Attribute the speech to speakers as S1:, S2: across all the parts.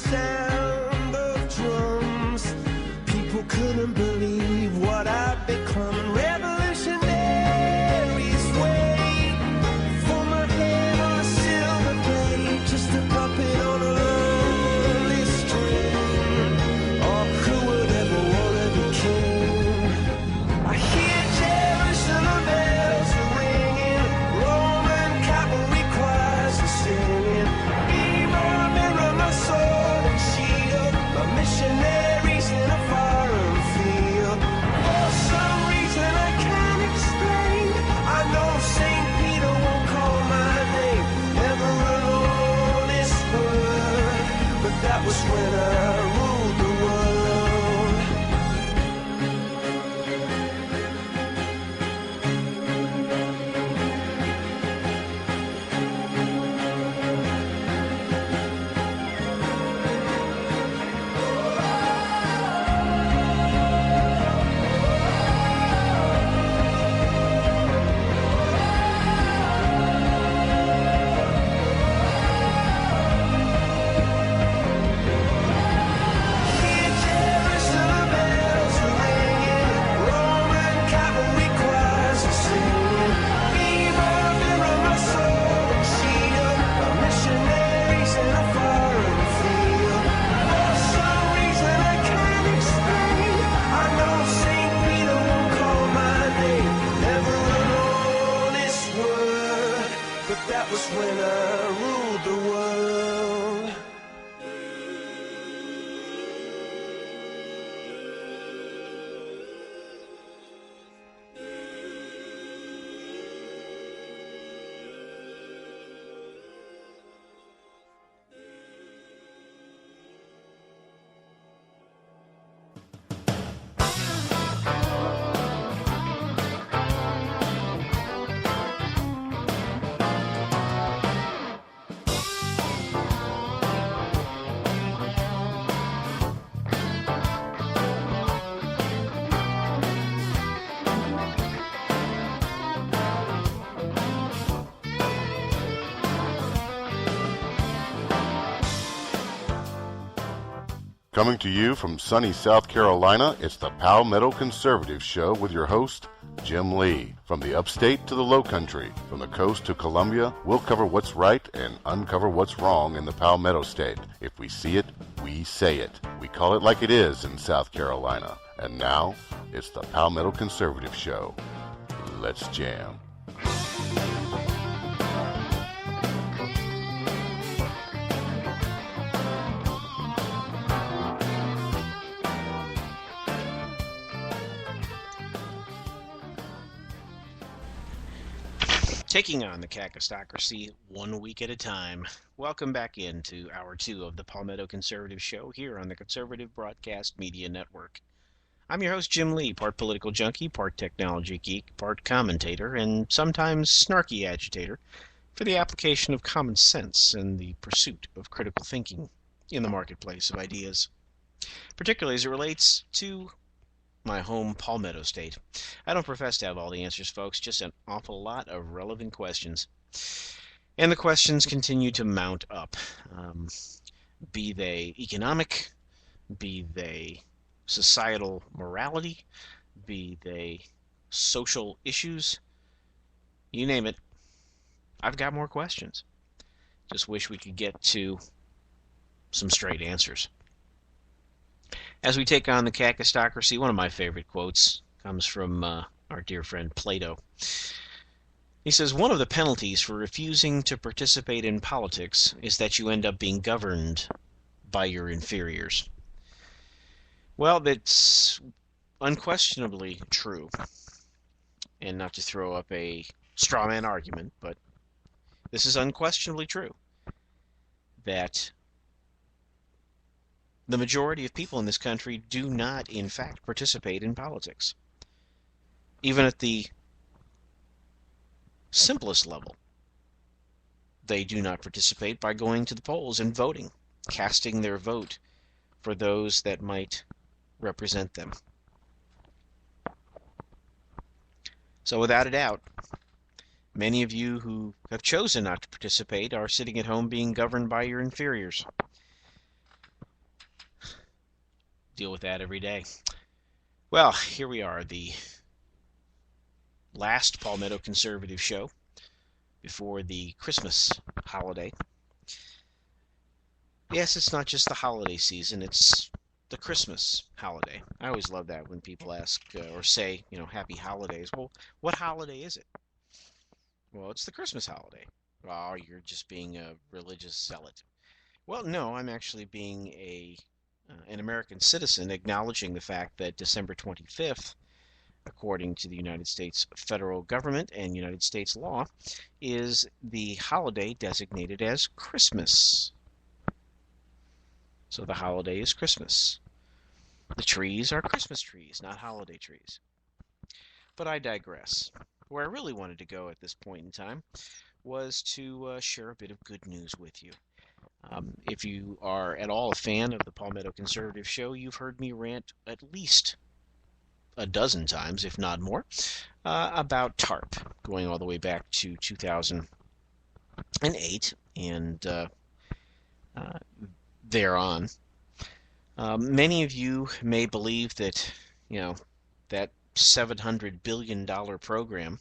S1: sound of drums. People couldn't believe what I'd become. Revolutionaries wait for my head on a silver blade, just a puppet on a lonely string. Oh, who would ever want to be king? I hear Jerusalem bells are ringing, Roman cavalry choirs are singing. Be my mirror, my sword and shield, my missionaries in a foreign field. For some reason I can't explain, I know St. Peter won't call my name, never an honest word, but that was when I ruled the world. Hear Jerusalem bells are ringing, Roman cavalry choirs are singing. Be my mirror, my sword and shield, my missionaries in a foreign field. For some reason I can't explain, I know St. Peter won't call my name, never an honest word, but that was when I ruled the world.
S2: Coming to you from sunny South Carolina, it's the Palmetto Conservative Show with your host, Jim Lee. From the upstate to the low country, from the coast to Columbia, we'll cover what's right and uncover what's wrong in the Palmetto State. If we see it, we say it. We call it like it is in South Carolina. And now, it's the Palmetto Conservative Show. Let's jam.
S3: Taking on the cacostocracy 1 week at a time. Welcome back into Hour 2 of the Palmetto Conservative Show here on the Conservative Broadcast Media Network. I'm your host, Jim Lee, part political junkie, part technology geek, part commentator, and sometimes snarky agitator for the application of common sense and the pursuit of critical thinking in the marketplace of ideas, particularly as it relates to my home Palmetto State. I don't profess to have all the answers, folks, just an awful lot of relevant questions. And the questions continue to mount up, be they economic, be they societal morality, be they social issues, you name it. I've got more questions. Just wish we could get to some straight answers. As we take on the cacostocracy, one of my favorite quotes comes from our dear friend Plato. He says, one of the penalties for refusing to participate in politics is that you end up being governed by your inferiors. Well, that's unquestionably true. And not to throw up a straw man argument, but this is unquestionably true. That the majority of people in this country do not, in fact, participate in politics. Even at the simplest level, they do not participate by going to the polls and voting, casting their vote for those that might represent them. So without a doubt, many of you who have chosen not to participate are sitting at home being governed by your inferiors. deal with that every day. Well, here we are, the last Palmetto Conservative Show before the Christmas holiday. Yes, it's not just the holiday season, it's the Christmas holiday. I always love that when people ask or say, happy holidays. Well, what holiday is it? Well, it's the Christmas holiday. Oh, you're just being a religious zealot. Well, no, I'm actually being an American citizen, acknowledging the fact that December 25th, according to the United States federal government and United States law, is the holiday designated as Christmas. So the holiday is Christmas. The trees are Christmas trees, not holiday trees. But I digress. Where I really wanted to go at this point in time was to share a bit of good news with you. If you are at all a fan of the Palmetto Conservative Show, you've heard me rant at least a dozen times, if not more, about TARP, going all the way back to 2008 and thereon. Many of you may believe that, that $700 billion program,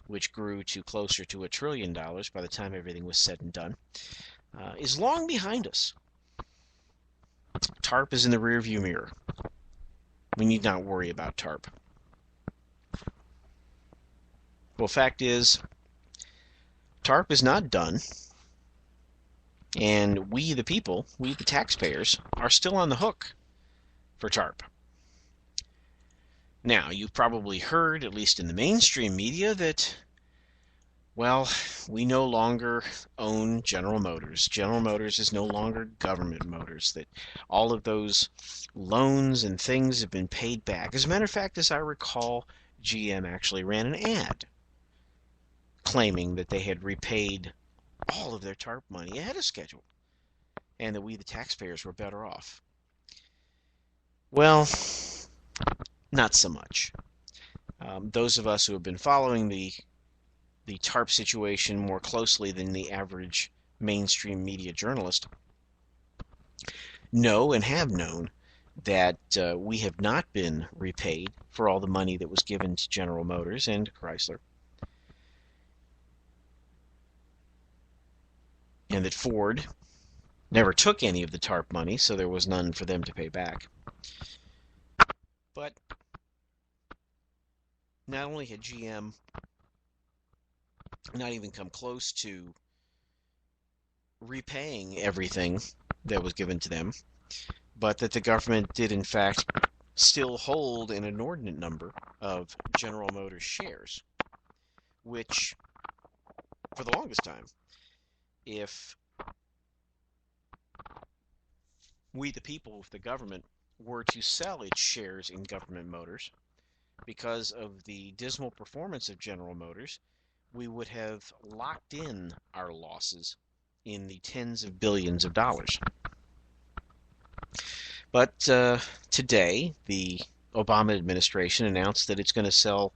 S3: which grew to closer to $1 trillion by the time everything was said and done, is long behind us. TARP is in the rearview mirror. We need not worry about TARP. Well, fact is, TARP is not done, and we, the people, we, the taxpayers, are still on the hook for TARP. Now, you've probably heard, at least in the mainstream media, that, well, we no longer own General Motors. General Motors is no longer government motors, that all of those loans and things have been paid back. As a matter of fact, as I recall, GM actually ran an ad claiming that they had repaid all of their TARP money ahead of schedule, and that we, the taxpayers, were better off. Well, not so much. Those of us who have been following the TARP situation more closely than the average mainstream media journalist know and have known that we have not been repaid for all the money that was given to General Motors and Chrysler, and that Ford never took any of the TARP money, so there was none for them to pay back. But not only had GM not even come close to repaying everything that was given to them, but that the government did in fact still hold an inordinate number of General Motors shares, which, for the longest time, if we, the people, if the government, were to sell its shares in government motors, because of the dismal performance of General Motors, we would have locked in our losses in the tens of billions of dollars. But today, the Obama administration announced that it's going to sell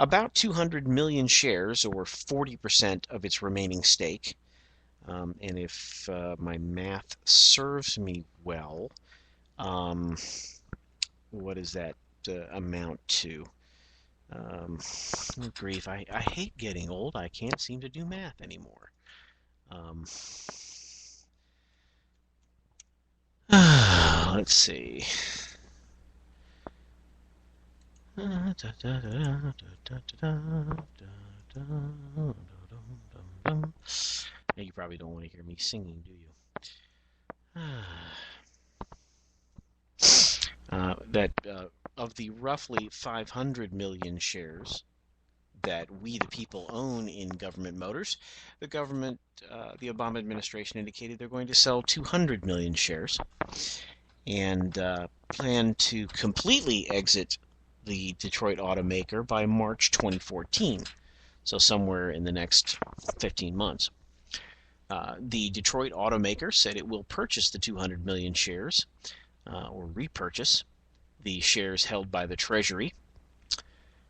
S3: about 200 million shares, or 40% of its remaining stake. And if my math serves me well, what does that amount to? Grief, I hate getting old. I can't seem to do math anymore. Let's see. Now, you probably don't want to hear me singing, do you? That of the roughly 500 million shares that we, the people, own in government motors, the government, the Obama administration indicated they're going to sell 200 million shares and plan to completely exit the Detroit automaker by March 2014, so somewhere in the next 15 months. The Detroit automaker said it will purchase the 200 million shares, or repurchase the shares held by the Treasury,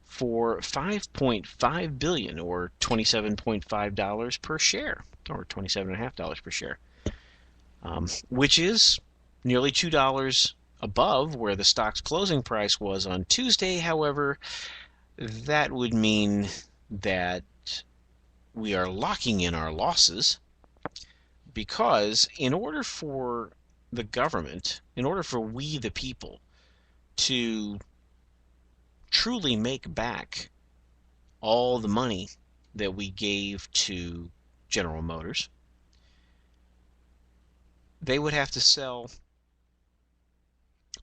S3: for $5.5 billion, or $27.5 per share, or $27.5 per share, which is nearly $2 above where the stock's closing price was on Tuesday. However, that would mean that we are locking in our losses, because in order for the government, in order for we the people to truly make back all the money that we gave to General Motors, they would have to sell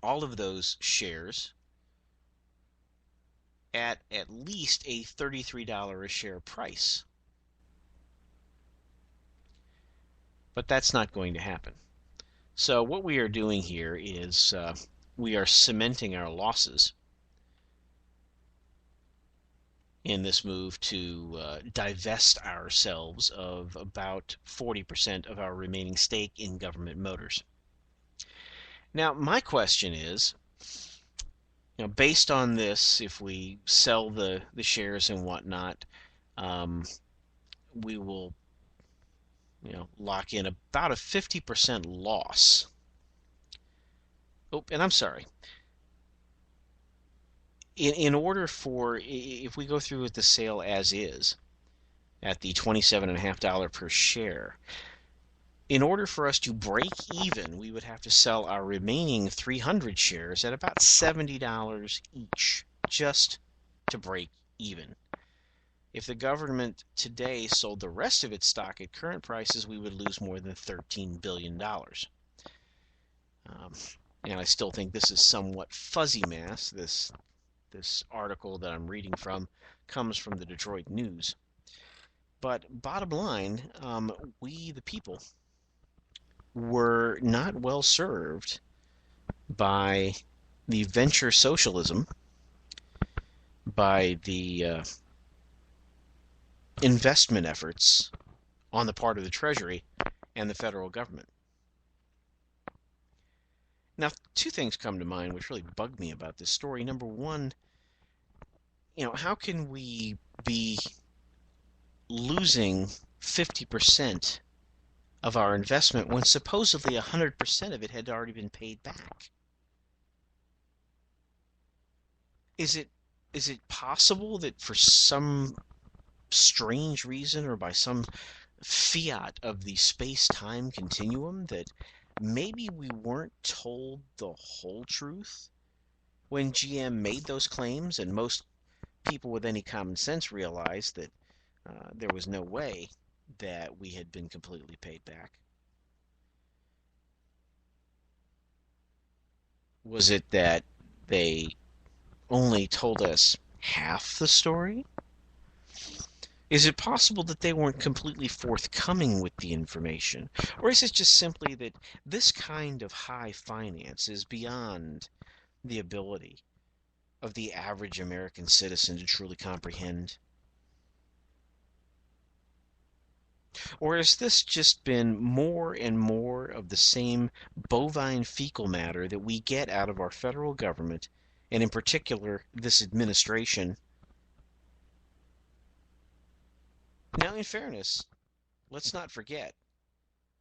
S3: all of those shares at least a $33 a share price. But that's not going to happen. So what we are doing here is we are cementing our losses in this move to divest ourselves of about 40% of our remaining stake in Government Motors. Now, my question is, based on this, if we sell the shares and whatnot, we will lock in about a 50% loss. Oh, and I'm sorry. In order for, if we go through with the sale as is, at the $27.50 per share, in order for us to break even, we would have to sell our remaining 300 shares at about $70 each, just to break even. If the government today sold the rest of its stock at current prices, we would lose more than $13 billion. And I still think this is somewhat fuzzy math. This article that I'm reading from comes from the Detroit News. But bottom line, we the people were not well served by the venture socialism, by the investment efforts on the part of the Treasury and the federal government. Now, two things come to mind which really bug me about this story. Number one, how can we be losing 50% of our investment when supposedly 100% of it had already been paid back? Is it possible that for some strange reason, or by some fiat of the space-time continuum, that maybe we weren't told the whole truth when GM made those claims, and most people with any common sense realized that there was no way that we had been completely paid back? Was it that they only told us half the story? Is it possible that they weren't completely forthcoming with the information? Or is it just simply that this kind of high finance is beyond the ability of the average American citizen to truly comprehend? Or has this just been more and more of the same bovine fecal matter that we get out of our federal government, and in particular this administration? Now, in fairness, let's not forget,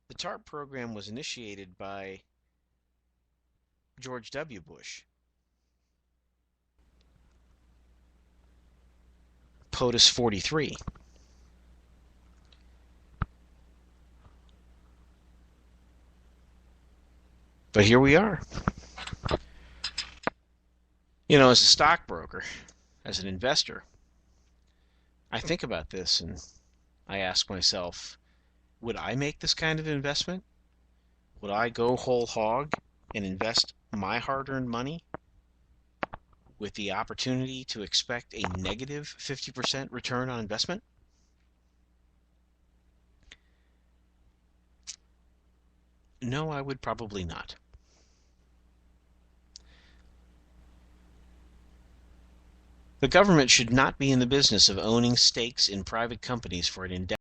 S3: the TARP program was initiated by George W. Bush. POTUS 43. But here we are. As a stockbroker, as an investor, I think about this and I ask myself, would I make this kind of investment? Would I go whole hog and invest my hard-earned money with the opportunity to expect a negative 50% return on investment? No, I would probably not. The government should not be in the business of owning stakes in private companies for an indefinite